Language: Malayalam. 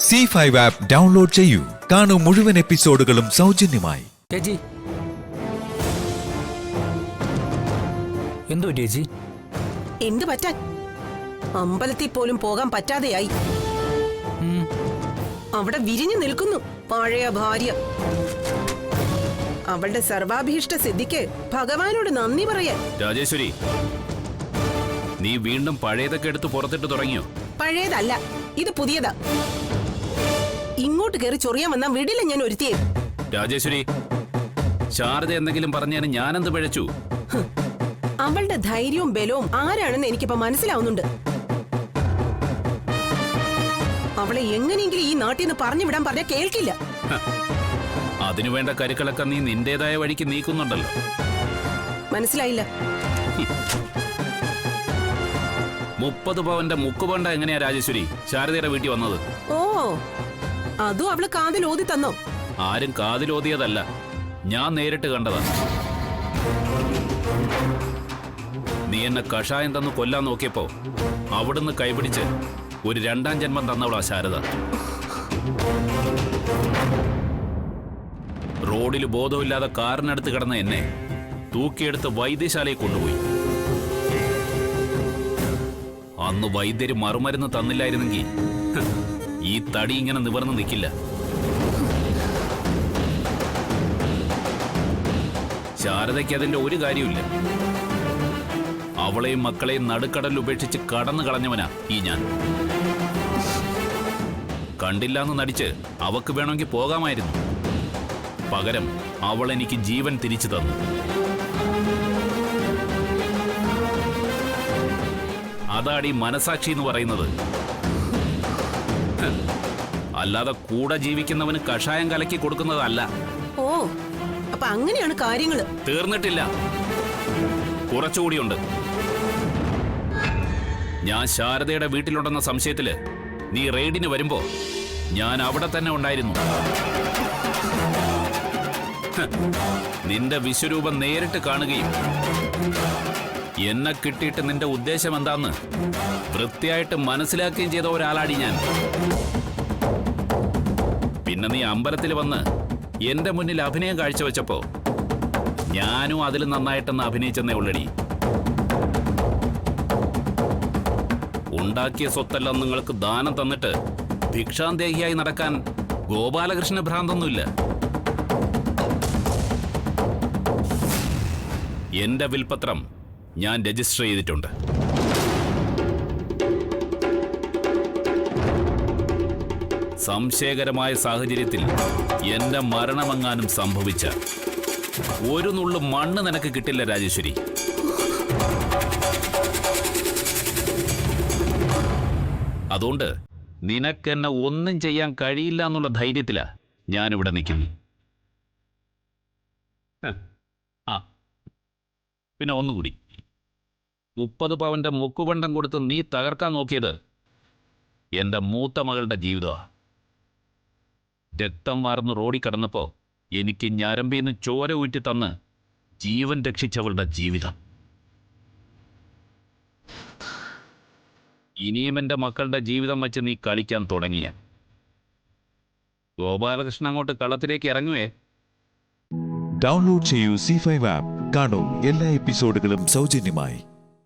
C5 ആപ്പ് ഡൗൺലോഡ് ചെയ്യൂ. കാണൂ മുഴുവൻ എപ്പിസോഡുകളും സൗജന്യമായി. ചേച്ചി, എന്തോ ചേച്ചി? എന്ത് പറ്റാൻ? അമ്പലത്തിൽ പോലും പോകാൻ പറ്റാതെയായി. അവിടെ വിരിഞ്ഞു നിൽക്കുന്നു പഴയ ഭാര്യ. അവളുടെ സർവാഭീഷ്ട സിദ്ധിക്ക് ഭഗവാനോട് നന്ദി പറയാൻ. രാജേശ്വരി, നീ വീണ്ടും പഴയതൊക്കെ എടുത്ത് പുറത്തിട്ട് തുടങ്ങിയോ? പഴയതല്ല, ഇത് പുതിയതാ. ഇങ്ങോട്ട് കയറി ചൊറിയാൻ വന്നാ വിടില്ല ഞാൻ ഒരുത്തിയെ. രാജേശ്വരി, ശാരദ എന്തെങ്കിലും പറഞ്ഞാലും ഞാനെന്ത് പിഴച്ചു? അവളുടെ ധൈര്യവും ബലവും ആരാണെന്ന് എനിക്കിപ്പോ മനസ്സിലാവുന്നുണ്ട്. അവളെ എങ്ങനെയെങ്കിലും ഈ നാട്ടിൽ നിന്ന് പറഞ്ഞു വിടാൻ പറഞ്ഞാൽ കേൾക്കില്ല. അതിനുവേണ്ട കരുക്കളൊക്കെ നീ നിന്റേതായ വഴിക്ക് നീക്കുന്നുണ്ടല്ലോ. മനസ്സിലായില്ല. 30 പവന്റെ മുക്കുപണ്ട എങ്ങനെയാ രാജേശ്വരി ശാരദയുടെ വീട്ടിൽ വന്നത്? ഓ, അതും അവള് കാതിൽ ഓതി തന്നോ? ആരും കാതിലോതിയതല്ല, ഞാൻ നേരിട്ട് കണ്ടതാ. നീ എന്നെ കഷായം തന്നു കൊല്ലാൻ നോക്കിയപ്പോ അവിടുന്ന് കൈപിടിച്ച് ഒരു 2ാം ജന്മം തന്നവളാ ശാരദ. റോഡിൽ ബോധമില്ലാതെ കാറിനടുത്ത് കിടന്ന എന്നെ തൂക്കിയെടുത്ത് വൈദ്യശാലയിൽ കൊണ്ടുപോയി. അന്ന് വൈദ്യര് മറുമരുന്ന് തന്നില്ലായിരുന്നെങ്കിൽ ഈ തടി ഇങ്ങനെ നിവർന്ന് നിൽക്കില്ല. ശാരദയ്ക്ക് അതിന്റെ ഒരു കാര്യമില്ല. അവളെയും മക്കളെയും നടുക്കടലിൽ ഉപേക്ഷിച്ച് കടന്നു കളഞ്ഞവനാ ഈ ഞാൻ. കണ്ടില്ലാന്ന് നടിച്ച് അവക്ക് വേണമെങ്കിൽ പോകാമായിരുന്നു. പകരം അവൾ എനിക്ക് ജീവൻ തിരിച്ചു തന്നു. അതാടി മനസാക്ഷി എന്ന് പറയുന്നത്. അല്ലാതെ കൂടെ ജീവിക്കുന്നവന് കഷായം കലക്കി കൊടുക്കുന്നതല്ല. ഓ, അപ്പൊ അങ്ങനെയാണ് കാര്യങ്ങള്. തീർന്നിട്ടില്ല, കുറച്ചുകൂടിയുണ്ട്. ഞാൻ ശാരദയുടെ വീട്ടിലുണ്ടെന്ന സംശയത്തില് നീ റെയ്ഡിന് വരുമ്പോ ഞാൻ അവിടെ തന്നെ ഉണ്ടായിരുന്നു. നിന്റെ വിശ്വരൂപം നേരിട്ട് കാണുകയും എന്നെ കിട്ടിയിട്ട് നിന്റെ ഉദ്ദേശം എന്താന്ന് വൃത്തിയായിട്ട് മനസ്സിലാക്കുകയും ചെയ്ത ഒരാളാടി ഞാൻ. പിന്നെ നീ അമ്പലത്തിൽ വന്ന് എന്റെ മുന്നിൽ അഭിനയം കാഴ്ചവെച്ചപ്പോ ഞാനും അതിൽ നന്നായിട്ടെന്ന് അഭിനയിച്ചെന്നേ ഉള്ളടി. ഉണ്ടാക്കിയ സ്വത്തെല്ലാം നിങ്ങൾക്ക് ദാനം തന്നിട്ട് ഭിക്ഷാന്തേഹിയായി നടക്കാൻ ഗോപാലകൃഷ്ണ ഭ്രാന്തൊന്നുമില്ല. എന്റെ വിൽപത്രം ഞാൻ രജിസ്റ്റർ ചെയ്തിട്ടുണ്ട്. സംശയകരമായ സാഹചര്യത്തിൽ എന്റെ മരണമെങ്ങാനും സംഭവിച്ച ഒരു നുള്ളു മണ്ണ് നിനക്ക് കിട്ടില്ല രാജേശ്വരി. അതുകൊണ്ട് നിനക്കെന്നെ ഒന്നും ചെയ്യാൻ കഴിയില്ല എന്നുള്ള ധൈര്യത്തിലാ ഞാനിവിടെ നിൽക്കുന്നു. പിന്നെ ഒന്നുകൂടി, 30 പവന്റെ മുക്കുപണ്ടം കൊടുത്ത് നീ തകർക്കാൻ നോക്കിയത് എൻ്റെ മൂത്ത മകളുടെ ജീവിതമാണ്. രക്തം വാർന്ന് റോഡിൽ കിടന്നപ്പോ എനിക്ക് ഞരമ്പീന്ന് ചോര ഊറ്റി തന്ന് ജീവൻ രക്ഷിച്ചവളുടെ ജീവിതം. ഇനിയും എൻ്റെ മക്കളുടെ ജീവിതം വെച്ച് നീ കളിക്കാൻ തുടങ്ങിയ ഗോപാലകൃഷ്ണൻ അങ്ങോട്ട് കളത്തിലേക്ക് ഇറങ്ങുവേ. ഡൗൺലോഡ് ചെയ്യൂ C5 ആപ്പ്. കാണൂ എല്ലാ എപ്പിസോഡുകളും സൗജന്യമായി.